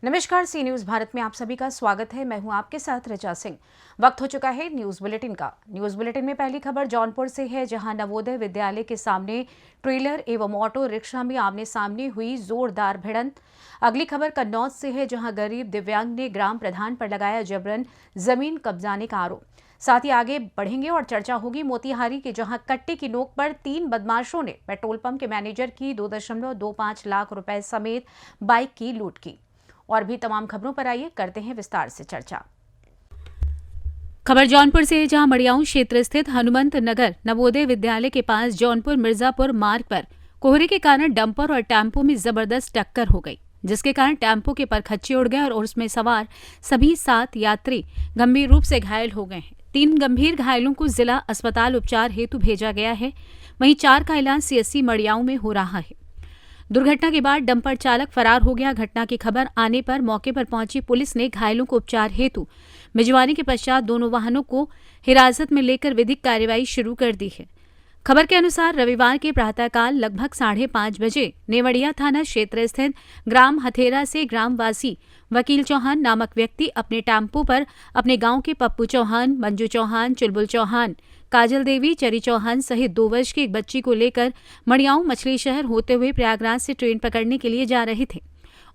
नमस्कार, सी न्यूज भारत में आप सभी का स्वागत है। मैं हूं आपके साथ ऋचा सिंह। वक्त हो चुका है न्यूज बुलेटिन का। न्यूज बुलेटिन में पहली खबर जौनपुर से है, जहां नवोदय विद्यालय के सामने ट्रेलर एवं ऑटो रिक्शा में आमने सामने हुई जोरदार भिड़ंत। अगली खबर कन्नौज से है, जहां गरीब दिव्यांग ने ग्राम प्रधान पर लगाया जबरन जमीन कब्जाने का आरोप। साथ ही आगे बढ़ेंगे और चर्चा होगी मोतिहारी के, जहां कट्टे की नोक पर 3 बदमाशों ने पेट्रोल पंप के मैनेजर की 2.25 लाख रुपए समेत बाइक की लूट की। और भी तमाम खबरों पर आइए करते हैं विस्तार से चर्चा। खबर जौनपुर से है, जहां मड़ियाऊ क्षेत्र स्थित हनुमंत नगर नवोदय विद्यालय के पास जौनपुर मिर्जापुर मार्ग पर कोहरे के कारण डंपर और टेम्पो में जबरदस्त टक्कर हो गई, जिसके कारण टेम्पो के परखच्चे उड़ गए और उसमें सवार सभी 7 यात्री गंभीर रूप से घायल हो गए हैं। 3 गंभीर घायलों को जिला अस्पताल उपचार हेतु भेजा गया है। वहीं 4 का इलाज सीएससी मड़ियाऊ में हो रहा है। दुर्घटना के बाद डंपर चालक फरार हो गया। घटना की खबर आने पर मौके पर पहुंची पुलिस ने घायलों को उपचार हेतु भिजवाने के पश्चात दोनों वाहनों को हिरासत में लेकर विधिक कार्यवाही शुरू कर दी है। खबर के अनुसार रविवार के प्रातःकाल लगभग 5:30 बजे नेवड़िया थाना क्षेत्र स्थित ग्राम हथेरा से ग्रामवासी वकील चौहान नामक व्यक्ति अपने टेम्पो पर अपने गांव के पप्पू चौहान, मंजू चौहान, चुलबुल चौहान, काजल देवी, चरी चौहान सहित 2 वर्ष की एक बच्ची को लेकर मड़ियाऊ मछली शहर होते हुए प्रयागराज से ट्रेन पकड़ने के लिए जा रहे थे।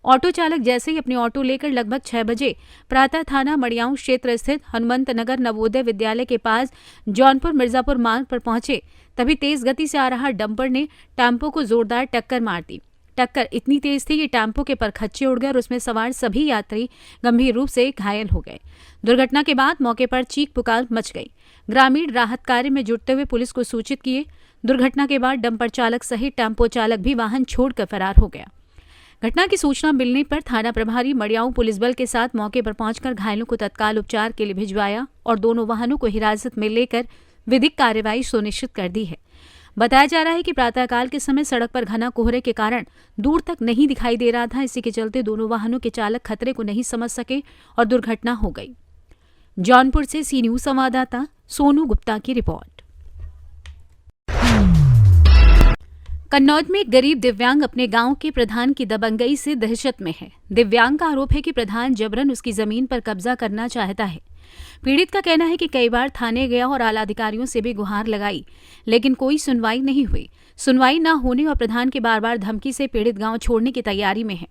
ऑटो चालक जैसे ही अपनी ऑटो लेकर लगभग 6 बजे प्रातः थाना मड़ियाऊ क्षेत्र स्थित हनुमंत नगर नवोदय विद्यालय के पास जौनपुर मिर्जापुर मार्ग पर पहुंचे, तभी तेज गति से आ रहा डंपर ने टेम्पो को जोरदार टक्कर मार दी। टक्कर इतनी तेज थी कि टेम्पो के परखच्चे उड़ गए और उसमें सवार सभी यात्री गंभीर रूप से घायल हो गए। दुर्घटना के बाद मौके पर चीख पुकार मच गई। ग्रामीण राहत कार्य में जुटते हुए पुलिस को सूचित किए। दुर्घटना के बाद डंपर चालक सहित टेम्पो चालक भी वाहन छोड़कर फरार हो गया। घटना की सूचना मिलने पर थाना प्रभारी मड़ियाऊ पुलिस बल के साथ मौके पर पहुंचकर घायलों को तत्काल उपचार के लिए भिजवाया और दोनों वाहनों को हिरासत में लेकर विधिक कार्यवाही सुनिश्चित कर दी है। बताया जा रहा है कि प्रातःकाल के समय सड़क पर घना कोहरे के कारण दूर तक नहीं दिखाई दे रहा था। इसी के चलते दोनों वाहनों के चालक खतरे को नहीं समझ सके और दुर्घटना हो गई। जौनपुर से सी न्यूज संवाददाता सोनू गुप्ता की रिपोर्ट। कन्नौज में एक गरीब दिव्यांग अपने गांव के प्रधान की दबंगई से दहशत में है। दिव्यांग का आरोप है कि प्रधान जबरन उसकी जमीन पर कब्जा करना चाहता है। पीड़ित का कहना है कि कई बार थाने गया और आला अधिकारियों से भी गुहार लगाई, लेकिन कोई सुनवाई नहीं हुई। सुनवाई न होने और प्रधान के बार धमकी से पीड़ित गांव छोड़ने की तैयारी में है।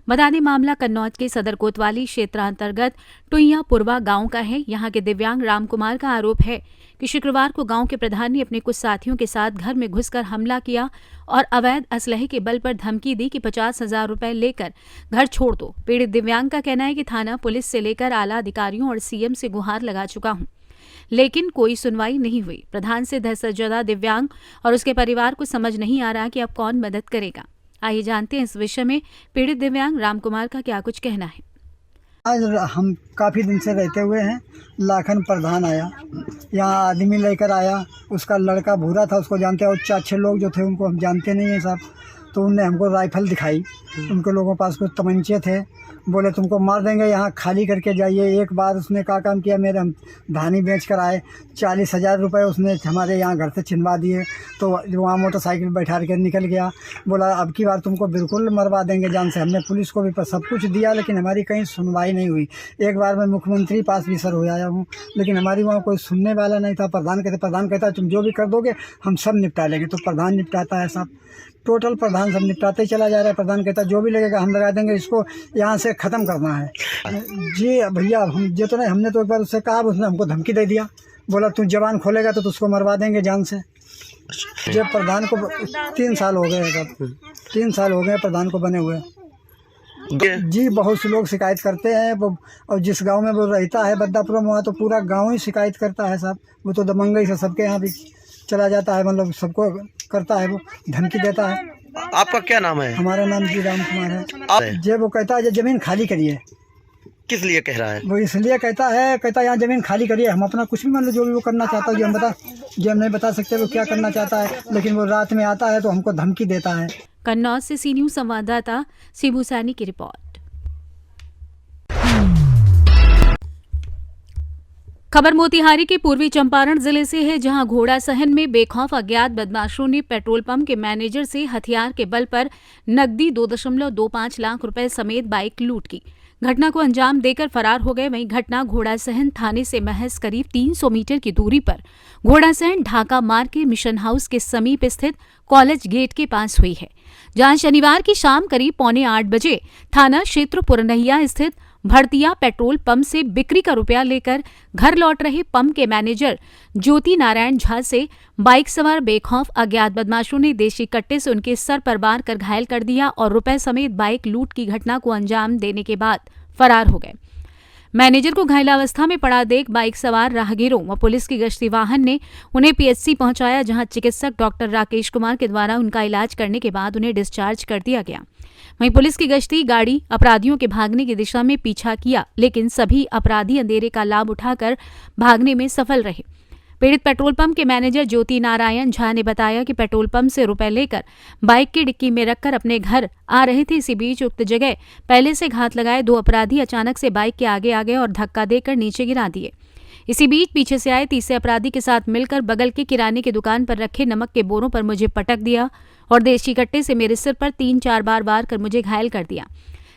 बता दें, मामला कन्नौज के सदर कोतवाली क्षेत्रांतर्गत टुइया पुरवा गांव का है। यहां के दिव्यांग रामकुमार का आरोप है कि शुक्रवार को गांव के प्रधान ने अपने कुछ साथियों के साथ घर में घुसकर हमला किया और अवैध असलहे के बल पर धमकी दी कि 50,000 रुपए लेकर घर छोड़ दो। पीड़ित दिव्यांग का कहना है कि थाना पुलिस से लेकर आला अधिकारियों और सीएम से गुहार लगा चुका हूं, लेकिन कोई सुनवाई नहीं हुई। प्रधान से दहशतजदा दिव्यांग और उसके परिवार को समझ नहीं आ रहा कि अब कौन मदद करेगा। आइए जानते हैं इस विषय में पीड़ित दिव्यांग रामकुमार का क्या कुछ कहना है। आज हम काफ़ी दिन से रहते हुए हैं। लाखन प्रधान आया, यहाँ आदमी लेकर आया। उसका लड़का भूरा था, उसको जानते हैं, और 4-6 लोग जो थे उनको हम जानते नहीं हैं साहब। तो उनने हमको राइफल दिखाई। उनके लोगों के पास कुछ तमंचे थे। बोले तुमको मार देंगे, यहाँ खाली करके जाइए। एक बार उसने क्या काम किया, मेरे हम धानी बेच कर आए, 40,000 रुपये उसने हमारे यहाँ घर से छिनवा दिए। तो वहाँ मोटरसाइकिल बैठा के निकल गया। बोला अब की बार तुमको बिल्कुल मरवा देंगे जान से। हमने पुलिस को भी सब कुछ दिया, लेकिन हमारी कहीं सुनवाई नहीं हुई। एक बार मैं मुख्यमंत्री पास भी सर हो आया हूँ, लेकिन हमारी वहाँ कोई सुनने वाला नहीं था। प्रधान कहता तुम जो भी कर दोगे हम सब निपटा लेंगे। तो प्रधान निपटाता है साहब, टोटल प्रधान सब निपटाते ही चला जा रहा है। प्रधान कहता जो भी लगेगा हम लगा देंगे, इसको यहाँ से ख़त्म करना है। जी भैया, हम जो तो नहीं, हमने तो एक बार उससे कहा, उसने हमको धमकी दे दिया। बोला तू जवान खोलेगा तो उसको मरवा देंगे जान से। जब प्रधान को 3 साल हो गए, तब 3 साल हो गए प्रधान को बने हुए। जी बहुत से लोग शिकायत करते हैं और जिस गांव में वो रहता है बद्दापुरम, वहाँ तो पूरा गांव ही शिकायत करता है साहब। वो तो दबंगई से सबके यहाँ भी चला जाता है, मतलब सबको करता है, वो धमकी देता है। आपका क्या नाम है? हमारा नाम जी रामकुमार है। जब वो कहता है जमीन खाली करिए। किस लिए कह रहा है? वो इसलिए कहता है यहाँ ज़मीन खाली करिए। हम अपना कुछ भी मतलब जो भी वो करना चाहता है, जो हम नहीं बता सकते वो क्या करना चाहता है, लेकिन वो रात में आता है तो हमको धमकी देता है। कन्नौज से सी न्यूज संवाददाता शिबू सैनी की रिपोर्ट। खबर मोतिहारी के पूर्वी चंपारण जिले से है, जहां घोड़ा सहन में बेखौफ अज्ञात बदमाशों ने पेट्रोल पंप के मैनेजर से हथियार के बल पर नकदी 2.25 लाख रुपए समेत बाइक लूट की। घटना को अंजाम देकर फरार हो गए। वहीं घटना घोड़ासहन थाने से महज करीब 300 मीटर की दूरी पर घोड़ासहन ढाका मार्ग के मिशन हाउस के समीप स्थित कॉलेज गेट के पास हुई है, जहां शनिवार की शाम करीब 7:45 बजे थाना क्षेत्र पुरनहिया स्थित भड़तिया पेट्रोल पंप से बिक्री का रुपया लेकर घर लौट रहे पंप के मैनेजर ज्योति नारायण झा से बाइक सवार बेखौफ अज्ञात बदमाशों ने देशी कट्टे से उनके सर पर वार कर घायल कर दिया और रुपए समेत बाइक लूट की घटना को अंजाम देने के बाद फरार हो गए। मैनेजर को घायलावस्था में पड़ा देख बाइक सवार राहगीरों व पुलिस की गश्ती वाहन ने उन्हें पीएचसी पहुंचाया, जहां चिकित्सक डॉक्टर राकेश कुमार के द्वारा उनका इलाज करने के बाद उन्हें डिस्चार्ज कर दिया गया। वहीं पुलिस की गश्ती गाड़ी अपराधियों के भागने की दिशा में पीछा किया, लेकिन सभी अपराधी अंधेरे का लाभ उठाकर भागने में सफल रहे। पीड़ित पेट्रोल पंप के मैनेजर ज्योति नारायण झा ने बताया कि पेट्रोल पंप से रुपए लेकर बाइक की डिक्की में रखकर अपने घर आ रहे थे। इसी बीच उक्त जगह पहले से घात लगाए 2 अपराधी अचानक से बाइक के आगे आ गए और धक्का देकर नीचे गिरा दिए। इसी बीच पीछे से आए तीसरे अपराधी के साथ मिलकर बगल के किराने की दुकान पर रखे नमक के बोरों पर मुझे पटक दिया और देशी कट्टे से मेरे सिर पर 3-4 बार वार कर मुझे घायल कर दिया।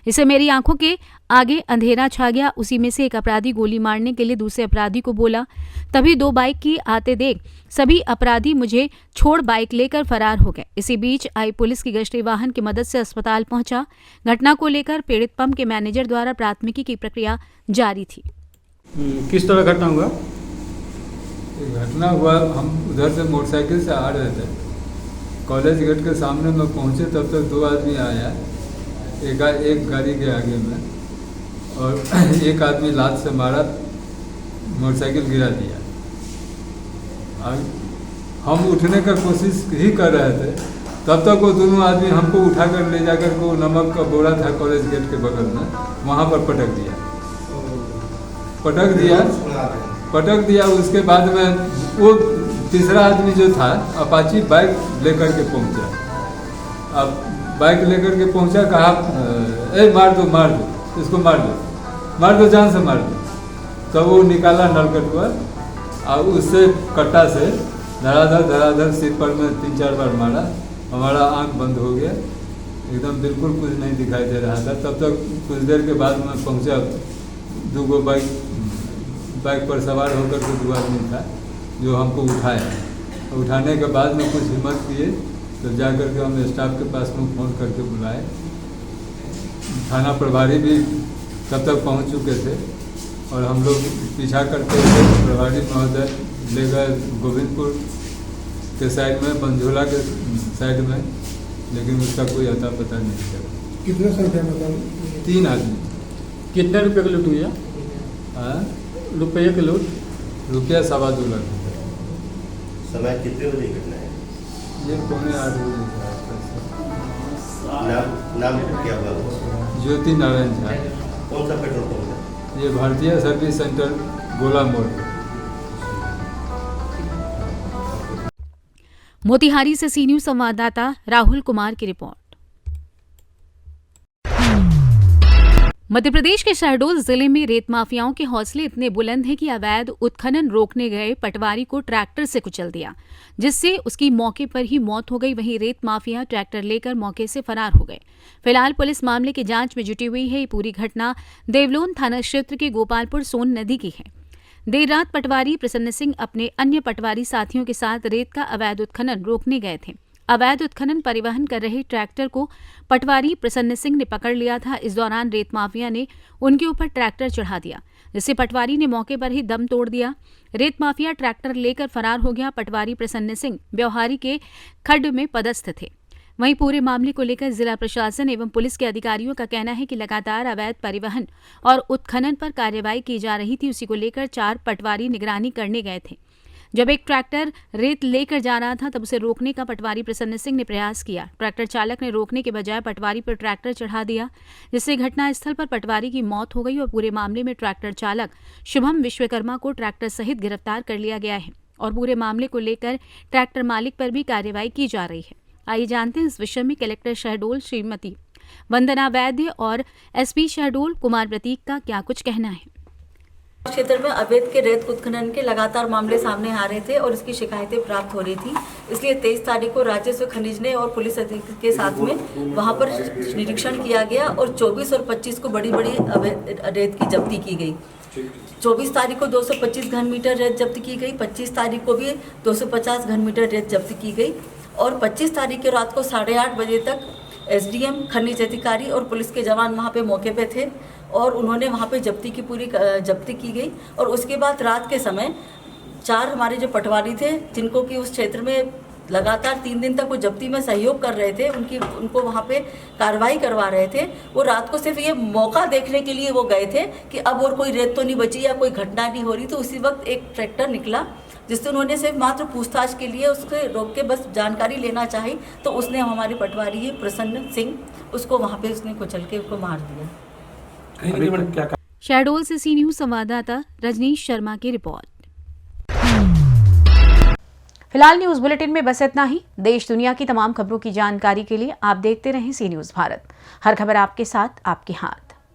इससे मेरी आंखों के आगे अंधेरा छा गया। उसी में से एक अपराधी गोली मारने के लिए दूसरे अपराधी को बोला, तभी 2 बाइक की आते देख सभी अपराधी मुझे छोड़ बाइक लेकर फरार हो गए। इसी बीच आई पुलिस की गश्ती वाहन की मदद से अस्पताल पहुंचा। घटना को लेकर पीड़ित पंप के मैनेजर द्वारा प्राथमिकी की प्रक्रिया जारी थी। किस तरह घटना हुआ? घटना हुआ, हम उधर से मोटरसाइकिल से आ रहे थे, कॉलेज गेट के सामने में पहुंचे तब तक 2 आदमी आया, एक गाड़ी के आगे में, और एक आदमी लात से मारा, मोटरसाइकिल गिरा दिया। हम उठने का कोशिश ही कर रहे थे, तब तक वो दोनों आदमी हमको उठाकर ले जाकर को नमक का बोरा था कॉलेज गेट के बगल में, वहाँ पर पटक दिया। उसके बाद में वो तीसरा आदमी जो था अपाची बाइक लेकर के पहुंचा। अब बाइक लेकर के पहुंचा, कहा मार दो इसको, मार दो जान से मार दो। तब वो निकाला नलकटुआ और उससे कट्टा से धड़ाधड़ सिर पर में 3-4 बार मारा। हमारा आंख बंद हो गया, एकदम बिल्कुल कुछ नहीं दिखाई दे रहा था। तब तक कुछ देर के बाद मैं पहुंचा, 2 बाइक पर सवार होकर के 2 आदमी था जो हमको उठाने के बाद में कुछ हिम्मत किए तो जाकर के हम स्टाफ के पास में फ़ोन करके बुलाए। थाना प्रभारी भी तब तक पहुंच चुके थे और हम लोग पीछा करते थे। प्रभारी महोदय ले गए गोविंदपुर के साइड में, बंझोला के साइड में, लेकिन उसका कोई अता पता नहीं चला। कितने संख्या में? 3 आदमी। कितने रुपये की लूट हुई है? रुपये की लूट? रुपया 2.25 लाख। समय कितने बजे घटना है? ये 7:45 बजे। नाम क्या हुआ? ज्योति नारायण झा। कौन सा पेट्रोल पंप है? ये भारतीय सर्विस सेंटर गोला मोड़। मोतिहारी से सी न्यूज संवाददाता राहुल कुमार की रिपोर्ट। मध्य प्रदेश के शहडोल जिले में रेत माफियाओं के हौसले इतने बुलंद हैं कि अवैध उत्खनन रोकने गए पटवारी को ट्रैक्टर से कुचल दिया, जिससे उसकी मौके पर ही मौत हो गई। वहीं रेत माफिया ट्रैक्टर लेकर मौके से फरार हो गए। फिलहाल पुलिस मामले की जांच में जुटी हुई है। ये पूरी घटना देवलोन थाना क्षेत्र के गोपालपुर सोन नदी की है। देर रात पटवारी प्रसन्न सिंह अपने अन्य पटवारी साथियों के साथ रेत का अवैध उत्खनन रोकने गए थे। अवैध उत्खनन परिवहन कर रहे ट्रैक्टर को पटवारी प्रसन्न सिंह ने पकड़ लिया था। इस दौरान रेत माफिया ने उनके ऊपर ट्रैक्टर चढ़ा दिया, जिससे पटवारी ने मौके पर ही दम तोड़ दिया। रेत माफिया ट्रैक्टर लेकर फरार हो गया। पटवारी प्रसन्न सिंह ब्यौहारी के खड्ड में पदस्थ थे। वहीं पूरे मामले को लेकर जिला प्रशासन एवं पुलिस के अधिकारियों का कहना है कि लगातार अवैध परिवहन और उत्खनन पर कार्रवाई की जा रही थी। उसी को लेकर 4 पटवारी निगरानी करने गए थे। जब एक ट्रैक्टर रेत लेकर जा रहा था तब उसे रोकने का पटवारी प्रसन्न सिंह ने प्रयास किया। ट्रैक्टर चालक ने रोकने के बजाय पटवारी पर ट्रैक्टर चढ़ा दिया, जिससे घटनास्थल पर पटवारी की मौत हो गई और पूरे मामले में ट्रैक्टर चालक शुभम विश्वकर्मा को ट्रैक्टर सहित गिरफ्तार कर लिया गया है और पूरे मामले को लेकर ट्रैक्टर मालिक पर भी कार्रवाई की जा रही है। आइए जानते हैं इस विषय में कलेक्टर शहडोल श्रीमती वंदना वैद्य और एसपी शहडोल कुमार प्रतीक का क्या कुछ कहना है। क्षेत्र में अवैध के रेत उत्खनन के लगातार मामले सामने आ रहे थे और इसकी शिकायतें प्राप्त हो रही थी। इसलिए 23 तारीख को राजस्व खनिज ने और पुलिस अधीक्षक के साथ में वहां पर निरीक्षण किया गया और 24 और 25 को बड़ी बड़ी अवैध रेत की जब्ती की गई। 24 तारीख को 225 घन मीटर रेत जब्त की गई, 25 तारीख को भी 250 घन मीटर रेत जब्त की गई और 25 तारीख की रात को 8:30 बजे तक एसडीएम, खनिज अधिकारी और पुलिस के जवान वहां पे मौके पे थे और उन्होंने वहां पे जब्ती की गई। और उसके बाद रात के समय 4 हमारे जो पटवारी थे, जिनको कि उस क्षेत्र में लगातार 3 दिन तक वो जब्ती में सहयोग कर रहे थे, उनको वहाँ पे कार्रवाई करवा रहे थे। वो रात को सिर्फ ये मौका देखने के लिए वो गए थे कि अब और कोई रेत तो नहीं बची या कोई घटना नहीं हो रही। तो उसी वक्त एक ट्रैक्टर निकला जिससे उन्होंने सिर्फ मात्र पूछताछ के लिए उसके रोक के बस जानकारी लेना चाही। तो उसने हमारे पटवारी प्रसन्न सिंह उसको वहाँ पे उसने कुचल के उसको मार दिया। शहडोल से सी न्यूज संवाददाता रजनीश शर्मा की रिपोर्ट। फिलहाल न्यूज बुलेटिन में बस इतना ही। देश दुनिया की तमाम खबरों की जानकारी के लिए आप देखते रहें सी न्यूज भारत। हर खबर आपके साथ, आपके हाथ।